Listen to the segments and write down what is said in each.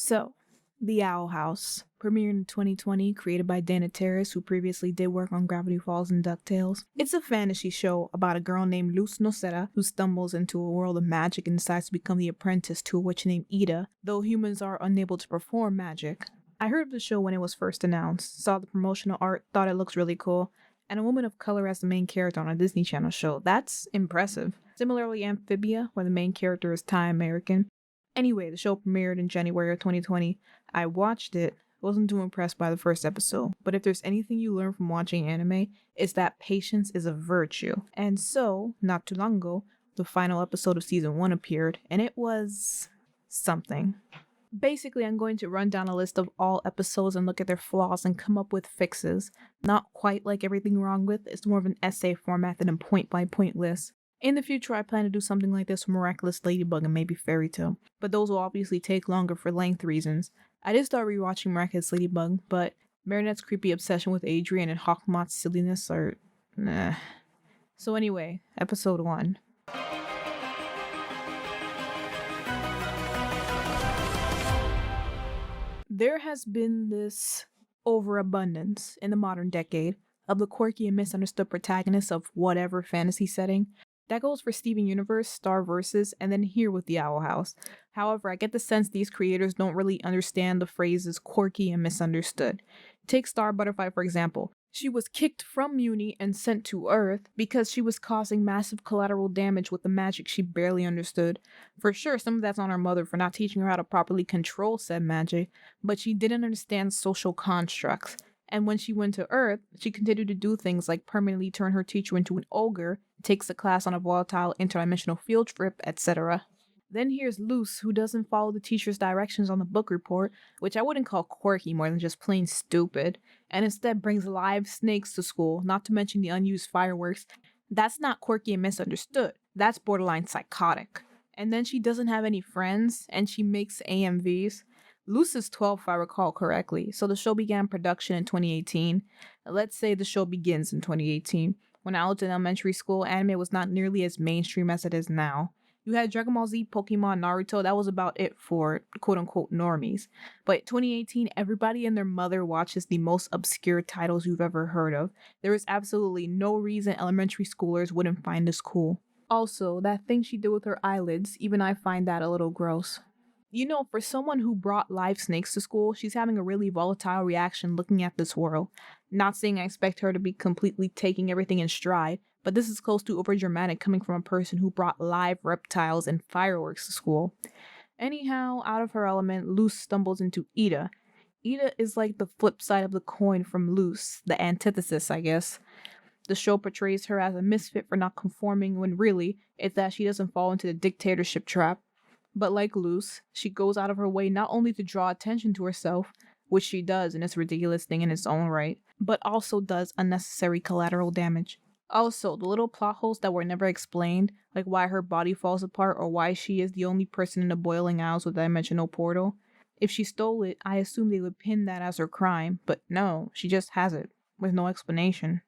So, The Owl House, premiered in 2020, created by Dana Terrace, who previously did work on Gravity Falls and DuckTales. It's a fantasy show about a girl named Luz Nocera who stumbles into a world of magic and decides to become the apprentice to a witch named Ida, though humans are unable to perform magic. I heard of the show when it was first announced, saw the promotional art, thought it looks really cool, and a woman of color as the main character on a Disney Channel show. That's impressive. Similarly, Amphibia, where the main character is Thai American. Anyway, the show premiered in January of 2020. I watched it, wasn't too impressed by the first episode, but if there's anything you learn from watching anime, it's that patience is a virtue. And so, not too long ago, the final episode of season 1 appeared, and it was something. Basically, I'm going to run down a list of all episodes and look at their flaws and come up with fixes. Not quite like everything wrong with, it's more of an essay format than a point-by-point list. In the future, I plan to do something like this for Miraculous Ladybug and maybe Fairy Tail, but those will obviously take longer for length reasons. I did start rewatching Miraculous Ladybug, but Marinette's creepy obsession with Adrien and Hawkmoth's silliness are... nah. So anyway, episode 1. There has been this overabundance in the modern decade of the quirky and misunderstood protagonists of whatever fantasy setting. That goes for Steven Universe, Star Versus, and then here with The Owl House. However, I get the sense these creators don't really understand the phrases quirky and misunderstood. Take Star Butterfly for example. She was kicked from Muni and sent to Earth because she was causing massive collateral damage with the magic she barely understood. For sure, some of that's on her mother for not teaching her how to properly control said magic, but she didn't understand social constructs. And when she went to Earth, she continued to do things like permanently turn her teacher into an ogre, takes a class on a volatile interdimensional field trip, etc. Then here's Luz, who doesn't follow the teacher's directions on the book report, which I wouldn't call quirky more than just plain stupid, and instead brings live snakes to school, not to mention the unused fireworks. That's not quirky and misunderstood. That's borderline psychotic. And then she doesn't have any friends, and she makes AMVs. Luz is 12 if I recall correctly, so the show began production in 2018. Let's say the show begins in 2018. When I was in elementary school, anime was not nearly as mainstream as it is now. You had Dragon Ball Z, Pokemon, Naruto, that was about it for quote-unquote normies. But 2018, everybody and their mother watches the most obscure titles you've ever heard of. There is absolutely no reason elementary schoolers wouldn't find this cool. Also, that thing she did with her eyelids, even I find that a little gross. You know, for someone who brought live snakes to school, she's having a really volatile reaction looking at this world. Not saying I expect her to be completely taking everything in stride, but this is close to overdramatic coming from a person who brought live reptiles and fireworks to school. Anyhow, out of her element, Luz stumbles into Ida. Ida is like the flip side of the coin from Luz, the antithesis, I guess. The show portrays her as a misfit for not conforming when really, it's that she doesn't fall into the dictatorship trap. But like Luz, she goes out of her way not only to draw attention to herself, which she does and it's a ridiculous thing in its own right, but also does unnecessary collateral damage. Also, the little plot holes that were never explained, like why her body falls apart or why she is the only person in the Boiling Isles with a dimensional portal. If she stole it, I assume they would pin that as her crime, but no, she just has it, with no explanation.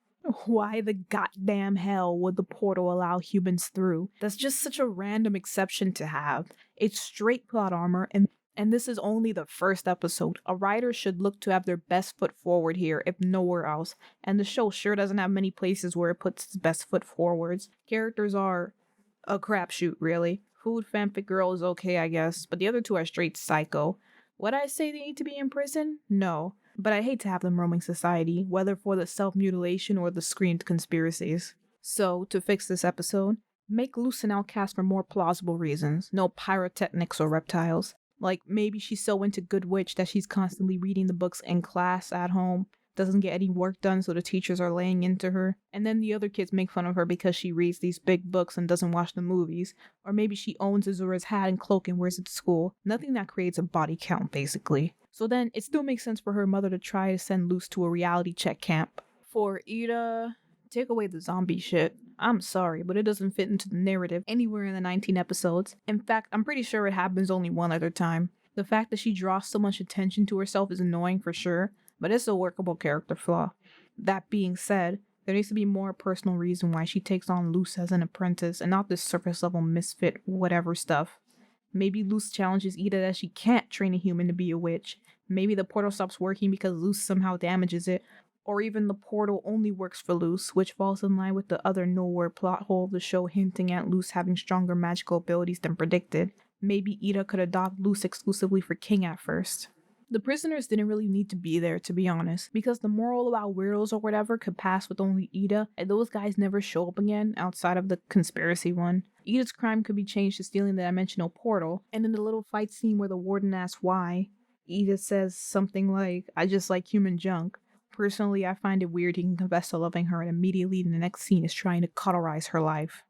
Why the goddamn hell would the portal allow humans through? That's just such a random exception to have. It's straight plot armor, and this is only the first episode. A writer should look to have their best foot forward here, if nowhere else, and the show sure doesn't have many places where it puts its best foot forwards. Characters are a crapshoot, really. Food Fanfic Girl is okay, I guess, but the other two are straight psycho. Would I say they need to be in prison? No. But I hate to have them roaming society, whether for the self-mutilation or the screened conspiracies. So, to fix this episode, make Luz an outcast for more plausible reasons. No pyrotechnics or reptiles. Like, maybe she's so into Good Witch that she's constantly reading the books in class at home, doesn't get any work done so the teachers are laying into her, and then the other kids make fun of her because she reads these big books and doesn't watch the movies. Or maybe she owns Azura's hat and cloak and wears it to school. Nothing that creates a body count, basically. So then, it still makes sense for her mother to try to send Luz to a reality check camp. For Ida, take away the zombie shit. I'm sorry, but it doesn't fit into the narrative anywhere in the 19 episodes. In fact, I'm pretty sure it happens only one other time. The fact that she draws so much attention to herself is annoying for sure, but it's a workable character flaw. That being said, there needs to be more personal reason why she takes on Luz as an apprentice and not this surface level misfit whatever stuff. Maybe Luz challenges Ida that she can't train a human to be a witch. Maybe the portal stops working because Luz somehow damages it. Or even the portal only works for Luz, which falls in line with the other nowhere plot hole of the show hinting at Luz having stronger magical abilities than predicted. Maybe Ida could adopt Luz exclusively for King at first. The prisoners didn't really need to be there, to be honest, because the moral about weirdos or whatever could pass with only Ida, and those guys never show up again outside of the conspiracy one. Ida's crime could be changed to stealing the dimensional portal, and in the little fight scene where the warden asks why, Ida says something like, "I just like human junk." Personally, I find it weird he can confess to loving her and immediately in the next scene is trying to cauterize her life.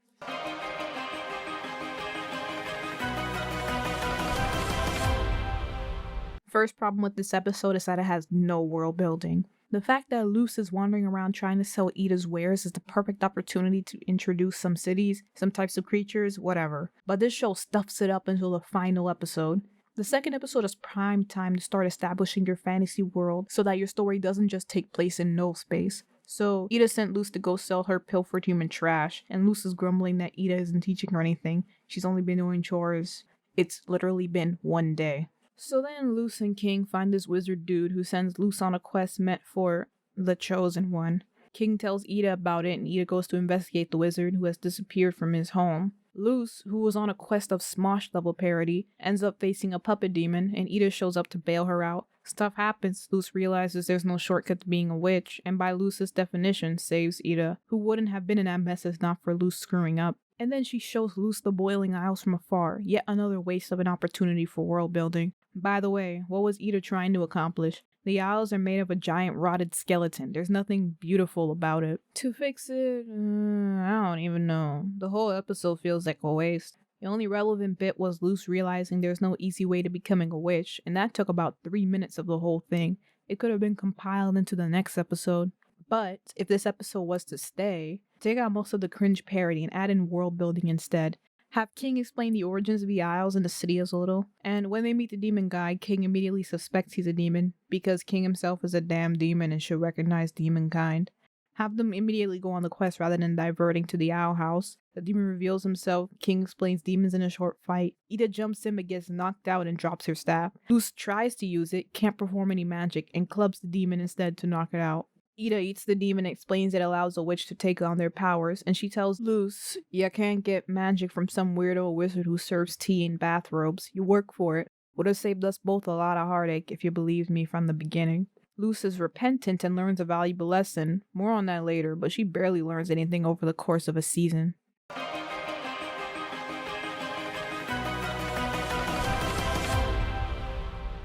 First problem with this episode is that it has no world building. The fact that Luz is wandering around trying to sell Ida's wares is the perfect opportunity to introduce some cities, some types of creatures, whatever. But this show stuffs it up until the final episode. The second episode is prime time to start establishing your fantasy world so that your story doesn't just take place in null space. So Ida sent Luz to go sell her pilfered human trash, and Luz is grumbling that Ida isn't teaching her anything. She's only been doing chores. It's literally been one day. So then Luz and King find this wizard dude who sends Luz on a quest meant for the Chosen One. King tells Ida about it and Ida goes to investigate the wizard who has disappeared from his home. Luz, who was on a quest of Smosh level parody, ends up facing a puppet demon and Ida shows up to bail her out. Stuff happens, Luz realizes there's no shortcut to being a witch and by Luz's definition saves Ida, who wouldn't have been in that mess if not for Luz screwing up. And then she shows Luz the Boiling Isles from afar, yet another waste of an opportunity for world building. By the way, what was Ida trying to accomplish? The Isles are made of a giant rotted skeleton. There's nothing beautiful about it. To fix it, I don't even know. The whole episode feels like a waste. The only relevant bit was Luz realizing there's no easy way to becoming a witch, and that took about 3 minutes of the whole thing. It could have been compiled into the next episode. But if this episode was to stay, take out most of the cringe parody and add in world building instead. Have King explain the origins of the Isles and the city as a little. And when they meet the demon guy, King immediately suspects he's a demon, because King himself is a damn demon and should recognize demon kind. Have them immediately go on the quest rather than diverting to the owl house. The demon reveals himself, King explains demons in a short fight. Ida jumps in but gets knocked out and drops her staff. Luz tries to use it, can't perform any magic, and clubs the demon instead to knock it out. Ida eats the demon and explains it allows a witch to take on their powers, and she tells Luz, "You can't get magic from some weirdo wizard who serves tea in bathrobes. You work for it. Would have saved us both a lot of heartache if you believed me from the beginning." Luz is repentant and learns a valuable lesson. More on that later, but she barely learns anything over the course of a season.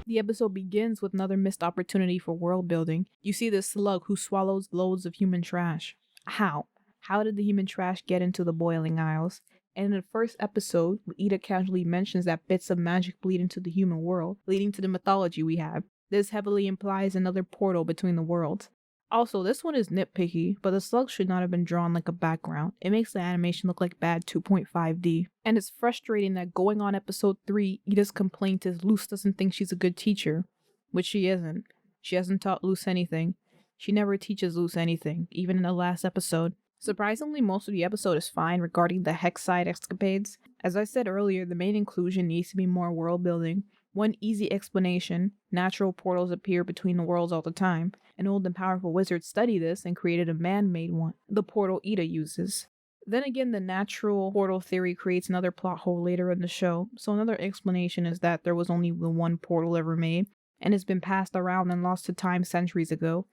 The episode begins with another missed opportunity for world building. You see this slug who swallows loads of human trash. How? How did the human trash get into the Boiling Isles? And in the first episode, Ida casually mentions that bits of magic bleed into the human world, leading to the mythology we have. This heavily implies another portal between the worlds. Also, this one is nitpicky, but the slug should not have been drawn like a background. It makes the animation look like bad 2.5D. And it's frustrating that going on episode 3, Ida's complaint is Luz doesn't think she's a good teacher. Which she isn't. She hasn't taught Luz anything. She never teaches Luz anything, even in the last episode. Surprisingly, most of the episode is fine regarding the Hexside escapades. As I said earlier, the main inclusion needs to be more world building. One easy explanation, natural portals appear between the worlds all the time. An old and powerful wizard studied this and created a man-made one, the portal Ida uses. Then again, the natural portal theory creates another plot hole later in the show, so another explanation is that there was only the one portal ever made, and it's been passed around and lost to time centuries ago.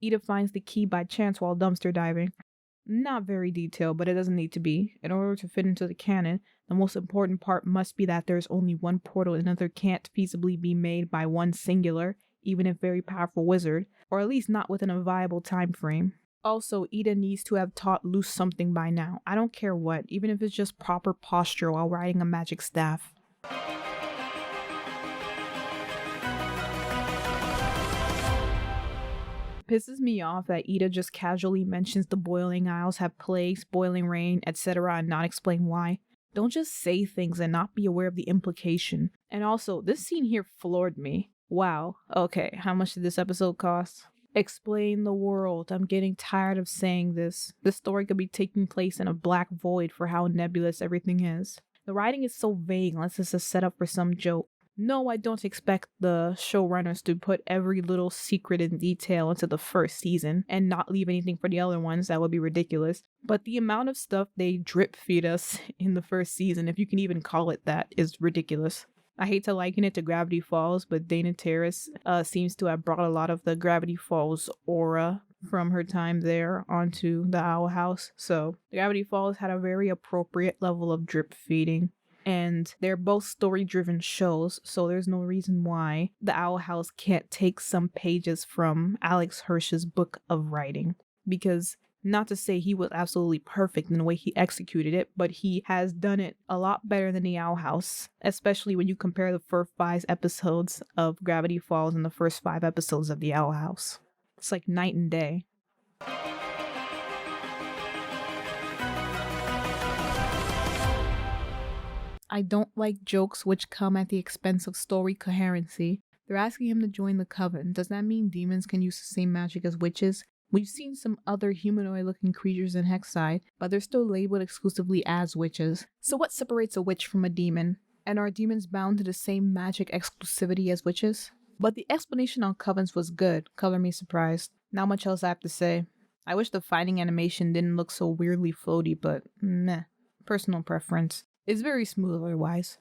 Ida finds the key by chance while dumpster diving. Not very detailed, but it doesn't need to be. In order to fit into the canon, the most important part must be that there's only one portal and another can't feasibly be made by one singular, even if very powerful wizard, or at least not within a viable time frame. Also, Ida needs to have taught Luz something by now. I don't care what, even if it's just proper posture while riding a magic staff. Pisses me off that Ida just casually mentions the Boiling Isles have plagues, boiling rain, etc. and not explain why. Don't just say things and not be aware of the implication. And also, this scene here floored me. Wow, okay, how much did this episode cost? Explain the world. I'm getting tired of saying this. This story could be taking place in a black void for how nebulous everything is. The writing is so vague unless it's a setup for some joke. No, I don't expect the showrunners to put every little secret and detail into the first season and not leave anything for the other ones. That would be ridiculous. But the amount of stuff they drip feed us in the first season, if you can even call it that, is ridiculous. I hate to liken it to Gravity Falls, but Dana Terrace seems to have brought a lot of the Gravity Falls aura from her time there onto the Owl House. So Gravity Falls had a very appropriate level of drip feeding. And they're both story-driven shows, so there's no reason why the Owl House can't take some pages from Alex Hirsch's book of writing. Because, not to say he was absolutely perfect in the way he executed it, but he has done it a lot better than the Owl House, especially when you compare the first 5 episodes of Gravity Falls and the first 5 episodes of the Owl House. It's like night and day. I don't like jokes which come at the expense of story coherency. They're asking him to join the coven. Does that mean demons can use the same magic as witches? We've seen some other humanoid-looking creatures in Hexside, but they're still labeled exclusively as witches. So what separates a witch from a demon? And are demons bound to the same magic exclusivity as witches? But the explanation on covens was good. Color me surprised. Not much else I have to say. I wish the fighting animation didn't look so weirdly floaty, but meh. Personal preference. It's very smooth otherwise.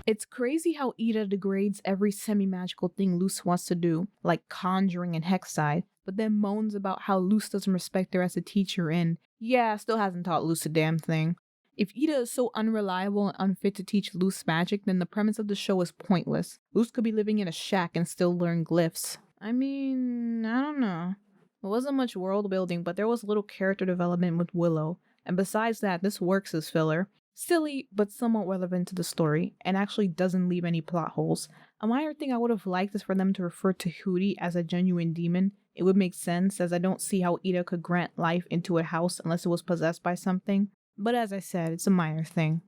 It's crazy how Ida degrades every semi-magical thing Luce wants to do, like conjuring and Hexside, but then moans about how Luce doesn't respect her as a teacher and, yeah, still hasn't taught Luce a damn thing. If Ida is so unreliable and unfit to teach Luce magic, then the premise of the show is pointless. Luce could be living in a shack and still learn glyphs. I mean, I don't know. There wasn't much world building, but there was little character development with Willow, and besides that, this works as filler. Silly, but somewhat relevant to the story, and actually doesn't leave any plot holes. A minor thing I would have liked is for them to refer to Hootie as a genuine demon. It would make sense, as I don't see how Ida could grant life into a house unless it was possessed by something. But as I said, it's a minor thing.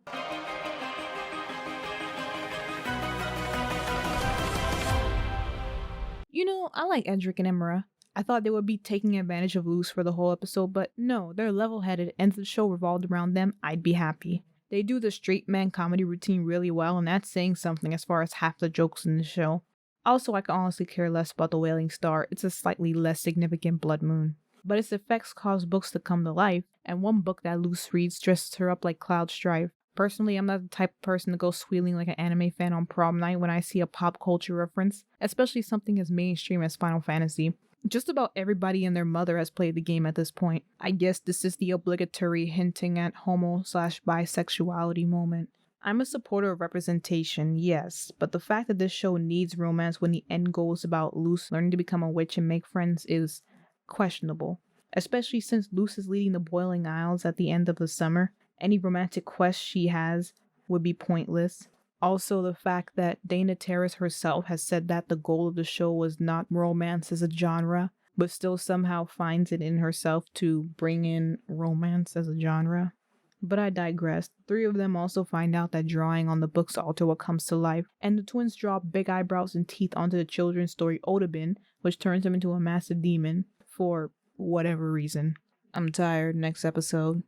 You know, I like Edric and Emira. I thought they would be taking advantage of Luce for the whole episode, but no, they're level-headed, and if the show revolved around them, I'd be happy. They do the straight man comedy routine really well, and that's saying something as far as half the jokes in the show. Also, I can honestly care less about the Wailing Star. It's a slightly less significant blood moon. But its effects cause books to come to life, and one book that Luce reads dresses her up like Cloud Strife. Personally, I'm not the type of person to go squealing like an anime fan on prom night when I see a pop culture reference, especially something as mainstream as Final Fantasy. Just about everybody and their mother has played the game at this point. I guess this is the obligatory hinting at homo/bisexuality moment. I'm a supporter of representation, yes, but the fact that this show needs romance when the end goal is about Luce learning to become a witch and make friends is questionable. Especially since Luce is leading the Boiling Isles at the end of the summer. Any romantic quest she has would be pointless. Also, the fact that Dana Terrace herself has said that the goal of the show was not romance as a genre, but still somehow finds it in herself to bring in romance as a genre. But I digress. 3 of them also find out that drawing on the books alter what comes to life, and the twins draw big eyebrows and teeth onto the children's story Odabin, which turns him into a massive demon, for whatever reason. I'm tired. Next episode.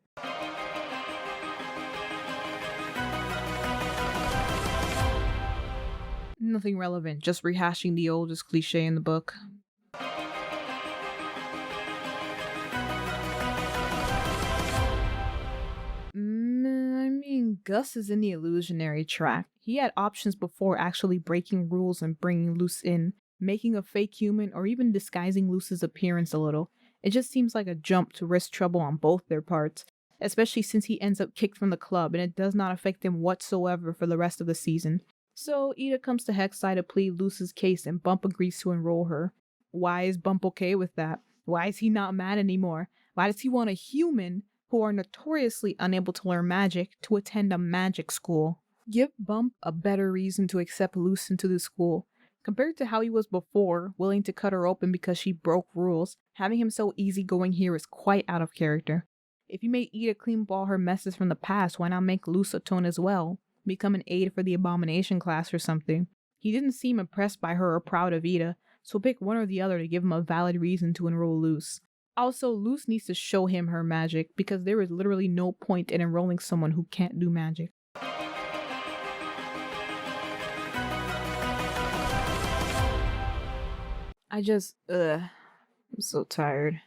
Nothing relevant, just rehashing the oldest cliche in the book. I mean, Gus is in the illusionary track. He had options before actually breaking rules and bringing Luce in, making a fake human, or even disguising Luce's appearance a little. It just seems like a jump to risk trouble on both their parts, especially since he ends up kicked from the club and it does not affect him whatsoever for the rest of the season. So Ida comes to Hexside to plead Luce's case and Bump agrees to enroll her. Why is Bump okay with that? Why is he not mad anymore? Why does he want a human who are notoriously unable to learn magic to attend a magic school? Give Bump a better reason to accept Luce into the school. Compared to how he was before, willing to cut her open because she broke rules, having him so easygoing here is quite out of character. If you made Ida clean up all her messes from the past, why not make Luce atone as well? Become an aide for the Abomination class or something. He didn't seem impressed by her or proud of Ida, so pick one or the other to give him a valid reason to enroll Luce. Also, Luz needs to show him her magic because there is literally no point in enrolling someone who can't do magic. I'm so tired.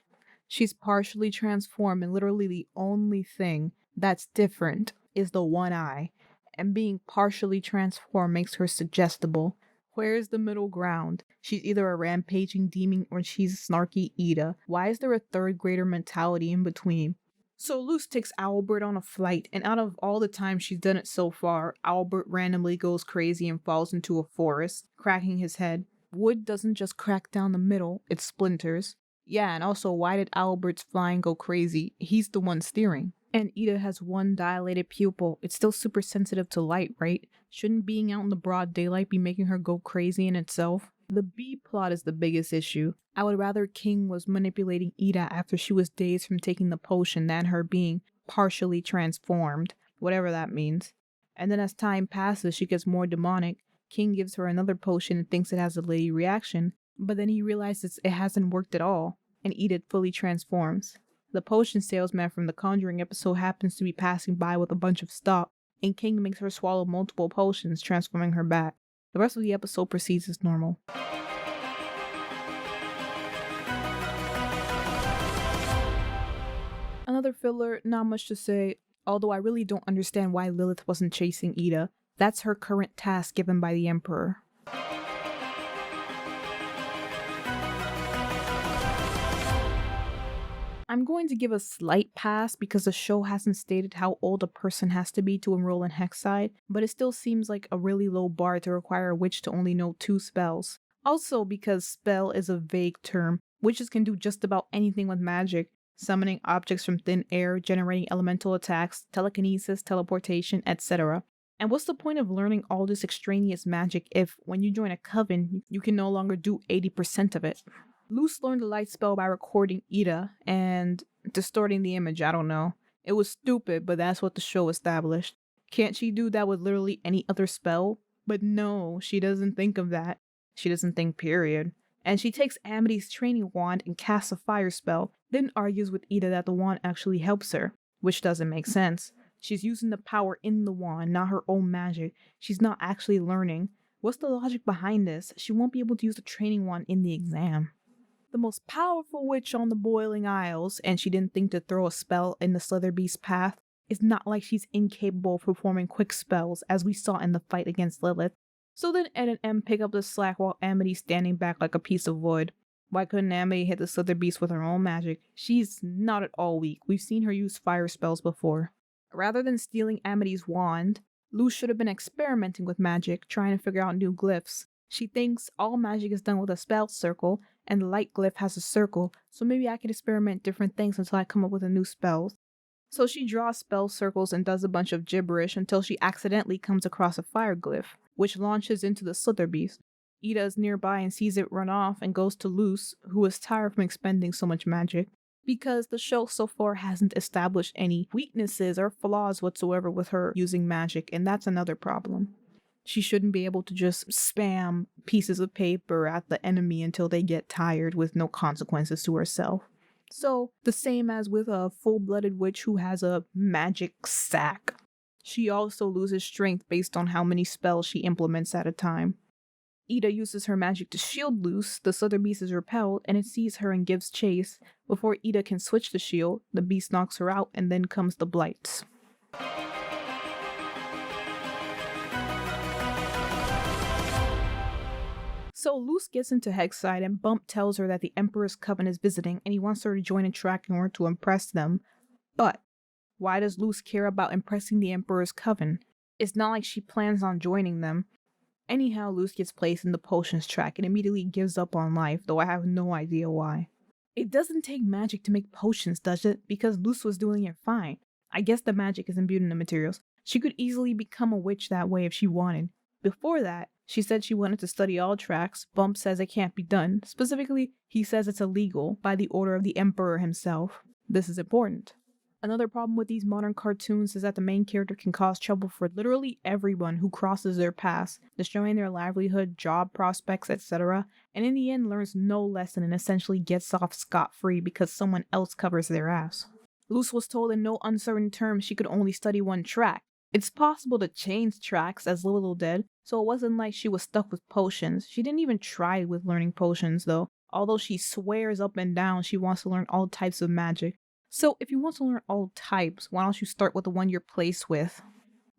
She's partially transformed, and literally the only thing that's different is the one eye. And being partially transformed makes her suggestible. Where's the middle ground? She's either a rampaging demon or she's snarky Ida. Why is there a third grader mentality in between? So Luce takes Albert on a flight, and out of all the time she's done it so far, Albert randomly goes crazy and falls into a forest, cracking his head. Wood doesn't just crack down the middle, it splinters. Yeah, and also, why did Albert's flying go crazy? He's the one steering. And Ida has one dilated pupil. It's still super sensitive to light, right? Shouldn't being out in the broad daylight be making her go crazy in itself? The B plot is the biggest issue. I would rather King was manipulating Ida after she was dazed from taking the potion than her being partially transformed, whatever that means. And then as time passes, she gets more demonic. King gives her another potion and thinks it has a lady reaction, but then he realizes it hasn't worked at all, and Edith fully transforms. The potion salesman from the Conjuring episode happens to be passing by with a bunch of stock, and King makes her swallow multiple potions, transforming her back. The rest of the episode proceeds as normal. Another filler, not much to say, although I really don't understand why Lilith wasn't chasing Ida. That's her current task given by the Emperor. I'm going to give a slight pass because the show hasn't stated how old a person has to be to enroll in Hexside, but it still seems like a really low bar to require a witch to only know 2 spells. Also because spell is a vague term, witches can do just about anything with magic, summoning objects from thin air, generating elemental attacks, telekinesis, teleportation, etc. And what's the point of learning all this extraneous magic if, when you join a coven, you can no longer do 80% of it? Luce learned the light spell by recording Ida and distorting the image, I don't know. It was stupid, but that's what the show established. Can't she do that with literally any other spell? But no, she doesn't think of that. She doesn't think, period. And she takes Amity's training wand and casts a fire spell, then argues with Ida that the wand actually helps her, which doesn't make sense. She's using the power in the wand, not her own magic. She's not actually learning. What's the logic behind this? She won't be able to use the training wand in the exam. The most powerful witch on the Boiling Isles, and she didn't think to throw a spell in the Slitherbeast's path. It's not like she's incapable of performing quick spells, as we saw in the fight against Lilith. So then Ed and M pick up the slack while Amity's standing back like a piece of wood. Why couldn't Amity hit the Slitherbeast with her own magic? She's not at all weak. We've seen her use fire spells before. Rather than stealing Amity's wand, Luce should have been experimenting with magic, trying to figure out new glyphs. She thinks all magic is done with a spell circle, and the light glyph has a circle, so maybe I could experiment different things until I come up with a new spell. So she draws spell circles and does a bunch of gibberish until she accidentally comes across a fire glyph, which launches into the Slitherbeast. Ida is nearby and sees it run off and goes to Luce, who is tired from expending so much magic, because the show so far hasn't established any weaknesses or flaws whatsoever with her using magic, and that's another problem. She shouldn't be able to just spam pieces of paper at the enemy until they get tired with no consequences to herself. So, the same as with a full-blooded witch who has a magic sack. She also loses strength based on how many spells she implements at a time. Ida uses her magic to shield Luce, the Slitherbeast is repelled, and it sees her and gives chase. Before Ida can switch the shield, the beast knocks her out, and then comes the Blights. So Luce gets into Hexside and Bump tells her that the Emperor's Coven is visiting and he wants her to join a track in order to impress them. But why does Luce care about impressing the Emperor's Coven? It's not like she plans on joining them. Anyhow, Luce gets placed in the potions track and immediately gives up on life, though I have no idea why. It doesn't take magic to make potions, does it? Because Luce was doing it fine. I guess the magic is imbued in the materials. She could easily become a witch that way if she wanted. Before that, she said she wanted to study all tracks. Bump says it can't be done. Specifically, he says it's illegal by the order of the Emperor himself. This is important. Another problem with these modern cartoons is that the main character can cause trouble for literally everyone who crosses their paths, destroying their livelihood, job prospects, etc., and in the end learns no lesson and essentially gets off scot-free because someone else covers their ass. Luz was told in no uncertain terms she could only study one track. It's possible to change tracks, as Willow did, so it wasn't like she was stuck with potions. She didn't even try with learning potions, though, although she swears up and down she wants to learn all types of magic. So if you want to learn all types, why don't you start with the one you're placed with?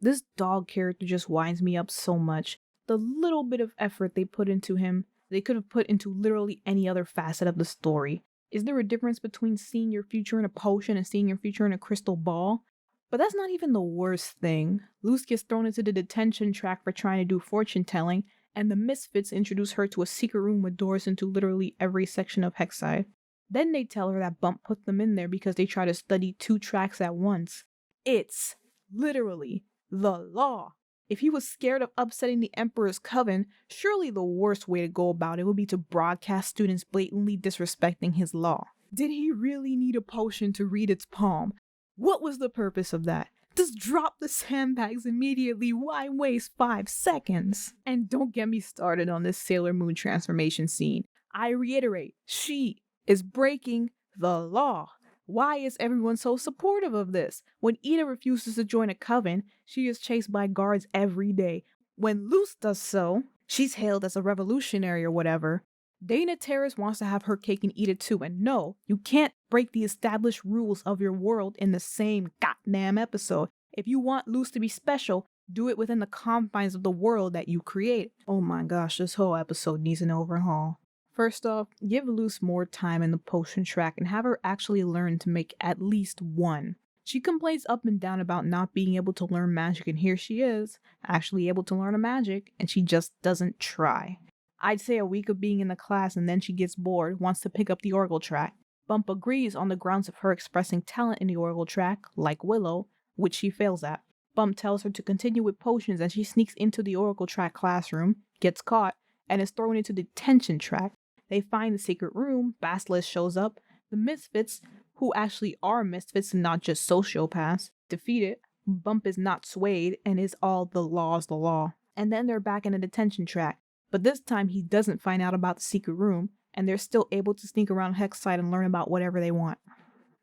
This dog character just winds me up so much. The little bit of effort they put into him, they could have put into literally any other facet of the story. Is there a difference between seeing your future in a potion and seeing your future in a crystal ball? But that's not even the worst thing. Luz gets thrown into the detention track for trying to do fortune telling, and the Misfits introduce her to a secret room with doors into literally every section of Hexside. Then they tell her that Bump put them in there because they try to study 2 tracks at once. It's literally the law. If he was scared of upsetting the Emperor's Coven, surely the worst way to go about it would be to broadcast students blatantly disrespecting his law. Did he really need a potion to read its palm? What was the purpose of that? Just drop the sandbags immediately. Why waste 5 seconds? And don't get me started on this Sailor Moon transformation scene. I reiterate, she is breaking the law. Why is everyone so supportive of this? When Ida refuses to join a coven, she is chased by guards every day. When Luz does so, she's hailed as a revolutionary or whatever. Dana Terrace wants to have her cake and eat it too, and no, you can't break the established rules of your world in the same goddamn episode. If you want Luz to be special, do it within the confines of the world that you create. Oh my gosh, this whole episode needs an overhaul. First off, give Luz more time in the potion track and have her actually learn to make at least one. She complains up and down about not being able to learn magic, and here she is, actually able to learn a magic, and she just doesn't try. I'd say a week of being in the class and then she gets bored, wants to pick up the Oracle track. Bump agrees on the grounds of her expressing talent in the Oracle track, like Willow, which she fails at. Bump tells her to continue with potions and she sneaks into the Oracle track classroom, gets caught, and is thrown into the detention track. They find the secret room, Basilisk shows up, the Misfits, who actually are Misfits and not just sociopaths, defeat it, Bump is not swayed and is all the law's the law. And then they're back in the detention track. But this time he doesn't find out about the secret room, and they're still able to sneak around Hexside and learn about whatever they want.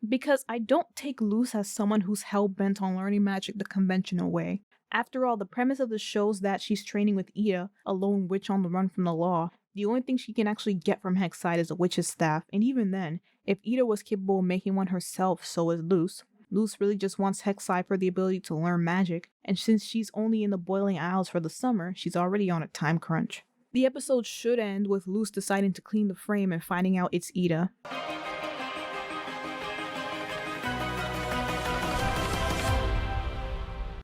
Because I don't take Luz as someone who's hell-bent on learning magic the conventional way. After all, the premise of the show is that she's training with Ida, a lone witch on the run from the law. The only thing she can actually get from Hexside is a witch's staff, and even then, if Ida was capable of making one herself, so is Luz. Luz really just wants Hexside for the ability to learn magic, and since she's only in the Boiling Isles for the summer, she's already on a time crunch. The episode should end with Luz deciding to clean the frame and finding out it's Ida.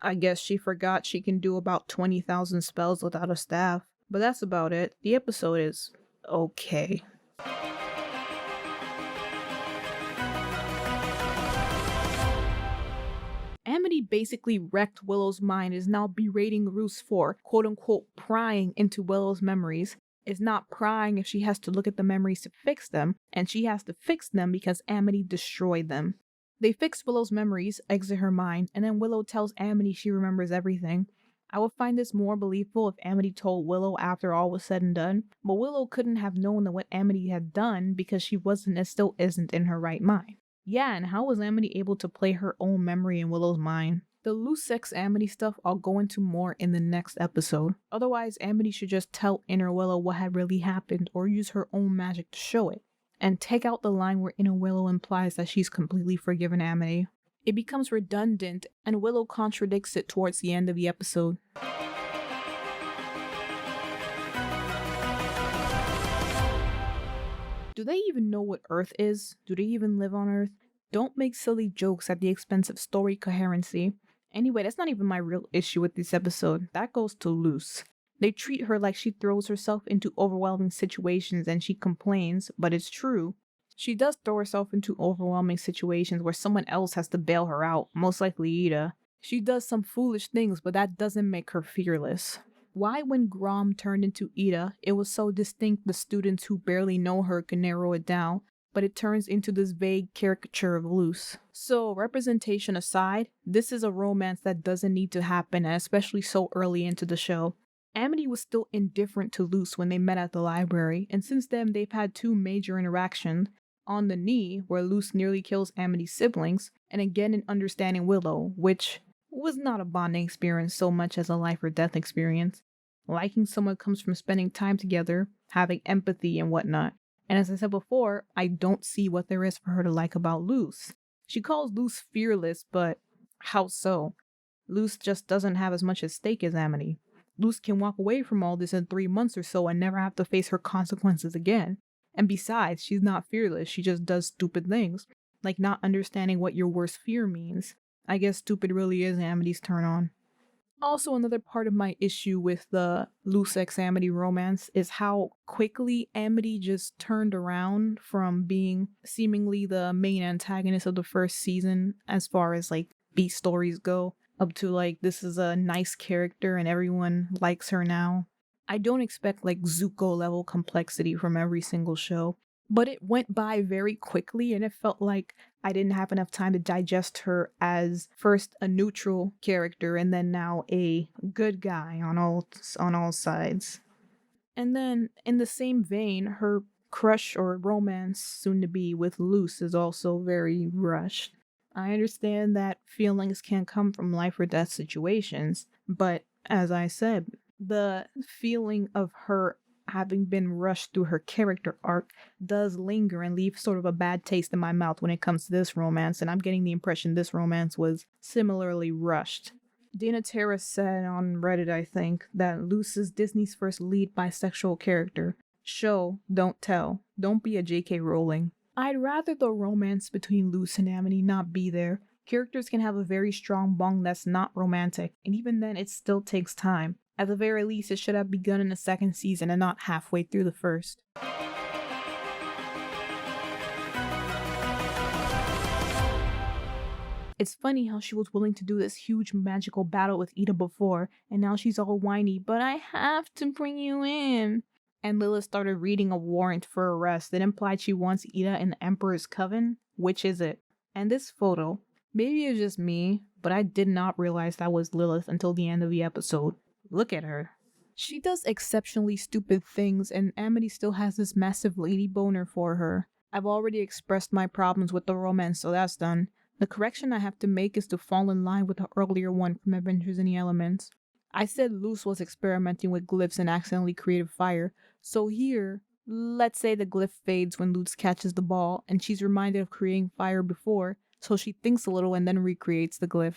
I guess she forgot she can do about 20,000 spells without a staff. But that's about it. The episode is okay. Amity basically wrecked Willow's mind, is now berating Luz for quote-unquote prying into Willow's memories. Is not prying if she has to look at the memories to fix them, and she has to fix them because Amity destroyed them. They fix Willow's memories, exit her mind, and then Willow tells Amity she remembers everything. I would find this more believable if Amity told Willow after all was said and done, but Willow couldn't have known that what Amity had done because she wasn't and still isn't in her right mind. Yeah, and how was Amity able to play her own memory in Willow's mind? The Luz Sex Amity stuff I'll go into more in the next episode. Otherwise, Amity should just tell Inner Willow what had really happened or use her own magic to show it. And take out the line where Inner Willow implies that she's completely forgiven Amity. It becomes redundant, and Willow contradicts it towards the end of the episode. Do they even know what Earth is? Do they even live on Earth? Don't make silly jokes at the expense of story coherency. Anyway, that's not even my real issue with this episode. That goes to Luz. They treat her like she throws herself into overwhelming situations and she complains, but it's true. She does throw herself into overwhelming situations where someone else has to bail her out, most likely Ida. She does some foolish things, but that doesn't make her fearless. Why when Grom turned into Ida, it was so distinct the students who barely know her could narrow it down, but it turns into this vague caricature of Luce. So, representation aside, this is a romance that doesn't need to happen, and especially so early into the show. Amity was still indifferent to Luce when they met at the library, and since then they've had two major interactions. On the Knee, where Luce nearly kills Amity's siblings, and again in Understanding Willow, which was not a bonding experience so much as a life or death experience. Liking someone comes from spending time together, having empathy and whatnot. And as I said before, I don't see what there is for her to like about Luce. She calls Luce fearless, but how so? Luce just doesn't have as much at stake as Amity. Luce can walk away from all this in 3 months or so and never have to face her consequences again. And besides, she's not fearless, she just does stupid things, like not understanding what your worst fear means. I guess stupid really is Amity's turn on. Also, another part of my issue with the Luce x Amity romance is how quickly Amity just turned around from being seemingly the main antagonist of the first season as far as like B stories go, up to like this is a nice character and everyone likes her now. I don't expect like Zuko level complexity from every single show, but it went by very quickly and it felt like I didn't have enough time to digest her as first a neutral character and then now a good guy on all sides. And then in the same vein, her crush or romance soon to be with Luce is also very rushed. I understand that feelings can come from life or death situations, but as I said, the feeling of her having been rushed through her character arc does linger and leave sort of a bad taste in my mouth when it comes to this romance, and I'm getting the impression this romance was similarly rushed. Dana Terrace said on Reddit, I think, that Luce is Disney's first lead bisexual character. Show, don't tell. Don't be a J.K. Rowling. I'd rather the romance between Luce and Amity not be there. Characters can have a very strong bond that's not romantic, and even then it still takes time. At the very least, it should have begun in the second season and not halfway through the first. It's funny how she was willing to do this huge magical battle with Ida before, and now she's all whiny, but I have to bring you in. And Lilith started reading a warrant for arrest that implied she wants Ida in the Emperor's Coven. Which is it? And this photo, maybe it's just me, but I did not realize that was Lilith until the end of the episode. Look at her. She does exceptionally stupid things, and Amity still has this massive lady boner for her. I've already expressed my problems with the romance, so that's done. The correction I have to make is to fall in line with the earlier one from Adventures in the Elements. I said Luce was experimenting with glyphs and accidentally created fire, so here, let's say the glyph fades when Luce catches the ball, and she's reminded of creating fire before, so she thinks a little and then recreates the glyph.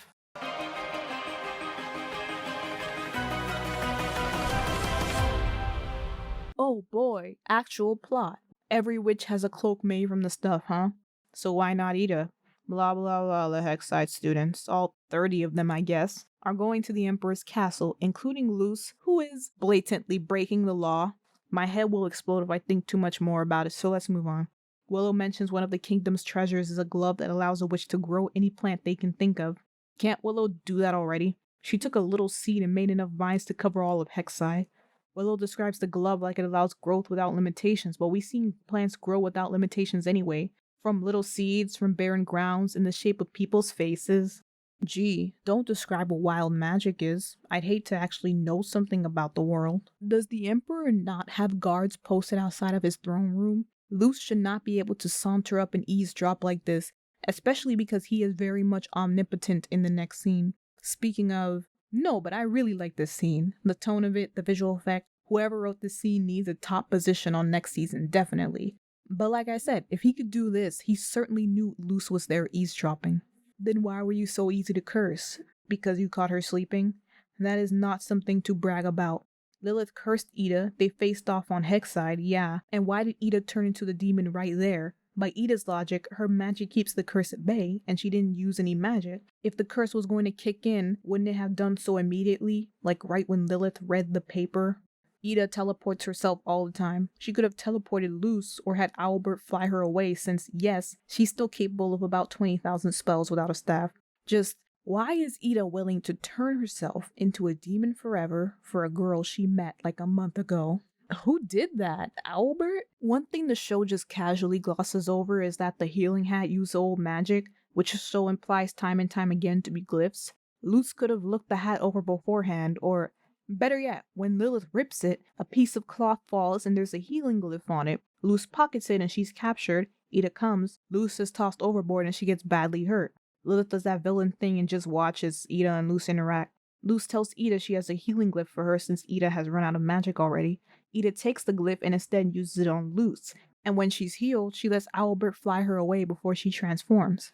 Oh boy, actual plot. Every witch has a cloak made from the stuff, huh? So why not Ida? Blah blah blah, the Hexside students, all 30 of them I guess, are going to the Emperor's castle, including Luce, who is blatantly breaking the law. My head will explode if I think too much more about it, so let's move on. Willow mentions one of the kingdom's treasures is a glove that allows a witch to grow any plant they can think of. Can't Willow do that already? She took a little seed and made enough vines to cover all of Hexside. Willow describes the glove like it allows growth without limitations, but we've seen plants grow without limitations anyway. From little seeds, from barren grounds, in the shape of people's faces. Gee, don't describe what wild magic is. I'd hate to actually know something about the world. Does the Emperor not have guards posted outside of his throne room? Luce should not be able to saunter up and eavesdrop like this, especially because he is very much omnipotent in the next scene. Speaking of, no, but I really like this scene. The tone of it, the visual effect. Whoever wrote this scene needs a top position on next season, definitely. But like I said, if he could do this, he certainly knew Luce was there eavesdropping. Then why were you so easy to curse? Because you caught her sleeping? That is not something to brag about. Lilith cursed Ida, they faced off on Hexside, yeah, and why did Ida turn into the demon right there? By Ida's logic, her magic keeps the curse at bay, and she didn't use any magic. If the curse was going to kick in, wouldn't it have done so immediately, like right when Lilith read the paper? Ida teleports herself all the time. She could have teleported Luce or had Owlbert fly her away since, yes, she's still capable of about 20,000 spells without a staff. Just, why is Ida willing to turn herself into a demon forever for a girl she met like a month ago? Who did that? Albert? One thing the show just casually glosses over is that the healing hat used old magic, which the show implies time and time again to be glyphs. Luz could have looked the hat over beforehand, or better yet, when Lilith rips it, a piece of cloth falls and there's a healing glyph on it. Luz pockets it and she's captured. Ida comes, Luz is tossed overboard and she gets badly hurt. Lilith does that villain thing and just watches Ida and Luz interact. Luz tells Ida she has a healing glyph for her since Ida has run out of magic already. Ida takes the glyph and instead uses it on Luz, and when she's healed, she lets Albert fly her away before she transforms.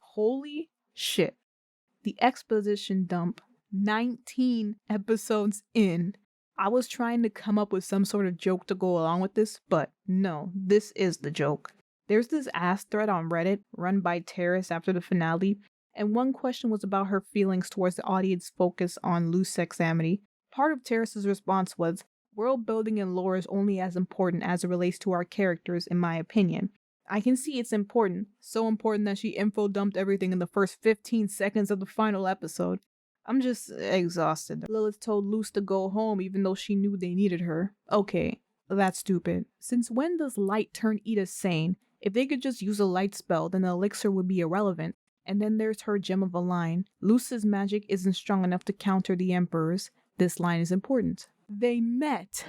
Holy shit. The exposition dump, 19 episodes in. I was trying to come up with some sort of joke to go along with this, but no, this is the joke. There's this ass thread on Reddit run by Terrace after the finale, and one question was about her feelings towards the audience focus on Luz Sexamity. Part of Terrace's response was, world building and lore is only as important as it relates to our characters, in my opinion. I can see it's important, so important that she info dumped everything in the first 15 seconds of the final episode. I'm just exhausted. Lilith told Luz to go home even though she knew they needed her. Okay, that's stupid. Since when does light turn Ida sane? If they could just use a light spell, then the elixir would be irrelevant. And then there's her gem of a line. Luz's magic isn't strong enough to counter the Emperor's. This line is important. They met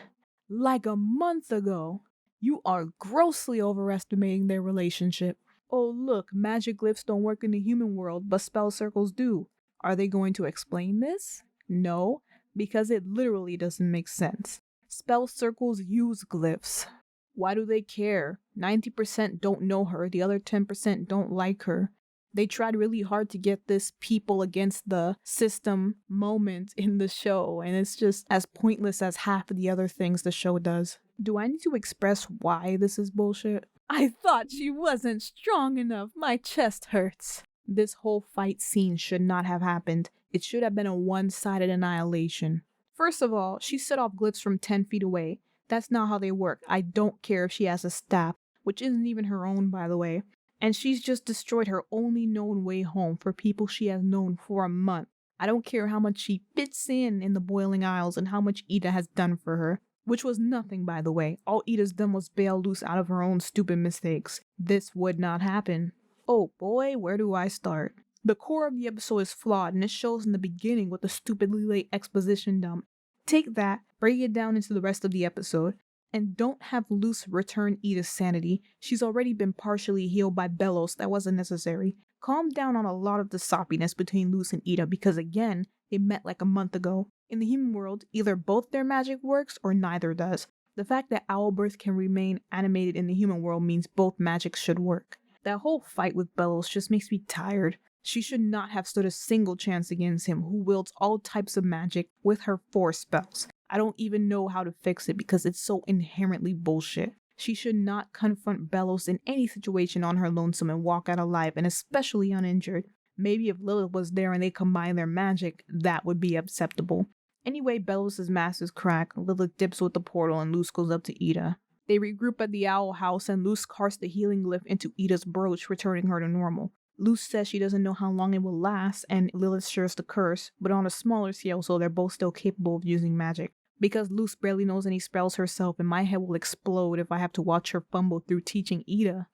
like a month ago. You are grossly overestimating their relationship. Oh look, magic glyphs don't work in the human world, but spell circles do. Are they going to explain this? No, because it literally doesn't make sense. Spell circles use glyphs. Why do they care? 90% don't know her, the other 10% don't like her. They tried really hard to get this people against the system moment in the show, and it's just as pointless as half of the other things the show does. Do I need to express why this is bullshit? I thought she wasn't strong enough. My chest hurts. This whole fight scene should not have happened. It should have been a one-sided annihilation. First of all, she set off glyphs from 10 feet away. That's not how they work. I don't care if she has a staff, which isn't even her own, by the way. And she's just destroyed her only known way home for people she has known for a month. I don't care how much she fits in the Boiling Isles and how much Ida has done for her. Which was nothing, by the way. All Ida's done was bail Luz out of her own stupid mistakes. This would not happen. Oh boy, where do I start? The core of the episode is flawed, and it shows in the beginning with the stupidly late exposition dump. Take that, break it down into the rest of the episode, and don't have Luz return Ida's sanity. She's already been partially healed by Belos. That wasn't necessary. Calm down on a lot of the soppiness between Luz and Ida because again, they met like a month ago. In the human world, either both their magic works or neither does. The fact that Owlbirth can remain animated in the human world means both magics should work. That whole fight with Belos just makes me tired. She should not have stood a single chance against him, who wields all types of magic with her 4 spells. I don't even know how to fix it because it's so inherently bullshit. She should not confront Belos in any situation on her lonesome and walk out alive, and especially uninjured. Maybe if Lilith was there and they combined their magic, that would be acceptable. Anyway, Belos' mask is cracked, Lilith dips with the portal, and Luz goes up to Ida. They regroup at the Owl House, and Luz casts the healing glyph into Ida's brooch, returning her to normal. Luz says she doesn't know how long it will last, and Lilith shares the curse, but on a smaller scale so they're both still capable of using magic. Because Luz barely knows any spells herself, and my head will explode if I have to watch her fumble through teaching Ida.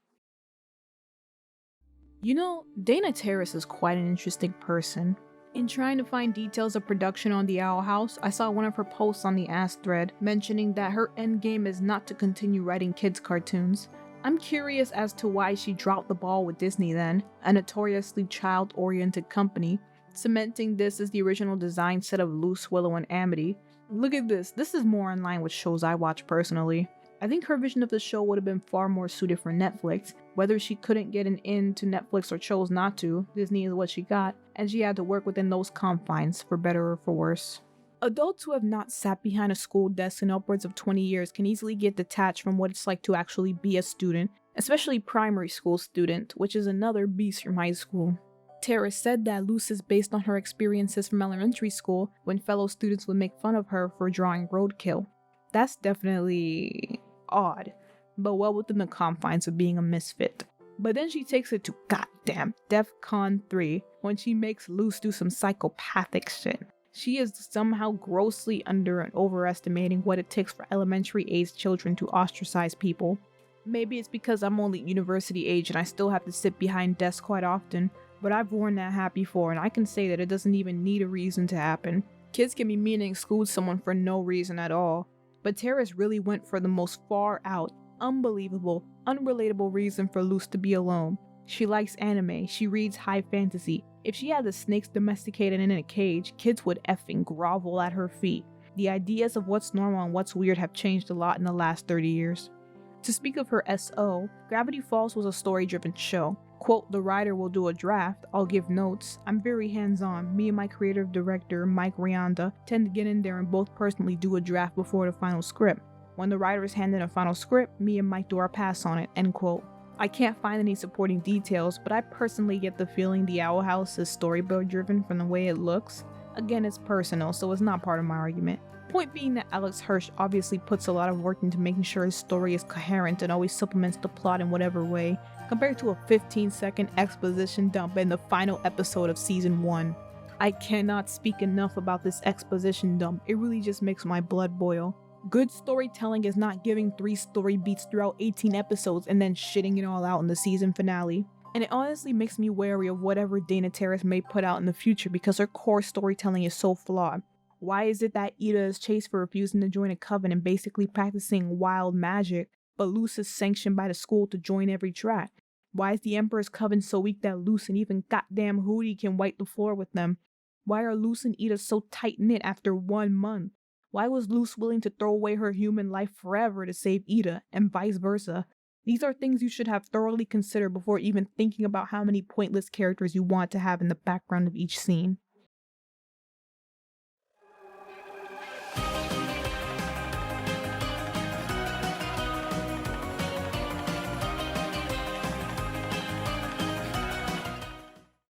You know, Dana Terrace is quite an interesting person. In trying to find details of production on the Owl House, I saw one of her posts on the Ask thread mentioning that her endgame is not to continue writing kids' cartoons. I'm curious as to why she dropped the ball with Disney then, a notoriously child-oriented company, cementing this as the original design set of Luz, Willow, and Amity. Look at this is more in line with shows I watch personally. I think her vision of the show would have been far more suited for Netflix. Whether she couldn't get an in to Netflix or chose not to, Disney is what she got, and she had to work within those confines, for better or for worse. Adults who have not sat behind a school desk in upwards of 20 years can easily get detached from what it's like to actually be a student, especially primary school student, which is another beast from high school. Tara said that Luz is based on her experiences from elementary school when fellow students would make fun of her for drawing roadkill. That's definitely odd, but well within the confines of being a misfit. But then she takes it to goddamn DEFCON 3 when she makes Luce do some psychopathic shit. She is somehow grossly under and overestimating what it takes for elementary age children to ostracize people. Maybe it's because I'm only university age and I still have to sit behind desks quite often, but I've worn that hat before and I can say that it doesn't even need a reason to happen. Kids can be mean and exclude someone for no reason at all, but Terrace really went for the most far out, unbelievable, unrelatable reason for Luce to be alone. She likes anime, she reads high fantasy. If she had the snakes domesticated and in a cage, kids would effing grovel at her feet. The ideas of what's normal and what's weird have changed a lot in the last 30 years. To speak of her SO, Gravity Falls was a story-driven show. Quote, the writer will do a draft, I'll give notes. I'm very hands-on. Me and my creative director, Mike Rianda, tend to get in there and both personally do a draft before the final script. When the writers hand in a final script, me and Mike do our pass on it, end quote. I can't find any supporting details, but I personally get the feeling the Owl House is storyboard driven from the way it looks. Again, it's personal, so it's not part of my argument. Point being that Alex Hirsch obviously puts a lot of work into making sure his story is coherent and always supplements the plot in whatever way, compared to a 15-second exposition dump in the final episode of season 1. I cannot speak enough about this exposition dump, it really just makes my blood boil. Good storytelling is not giving 3 story beats throughout 18 episodes and then shitting it all out in the season finale. And it honestly makes me wary of whatever Dana Terrace may put out in the future because her core storytelling is so flawed. Why is it that Ida is chased for refusing to join a coven and basically practicing wild magic, but Luce is sanctioned by the school to join every track? Why is the Emperor's coven so weak that Luce and even goddamn Hootie can wipe the floor with them? Why are Luce and Ida so tight-knit after 1 month? Why was Luce willing to throw away her human life forever to save Ida, and vice versa? These are things you should have thoroughly considered before even thinking about how many pointless characters you want to have in the background of each scene.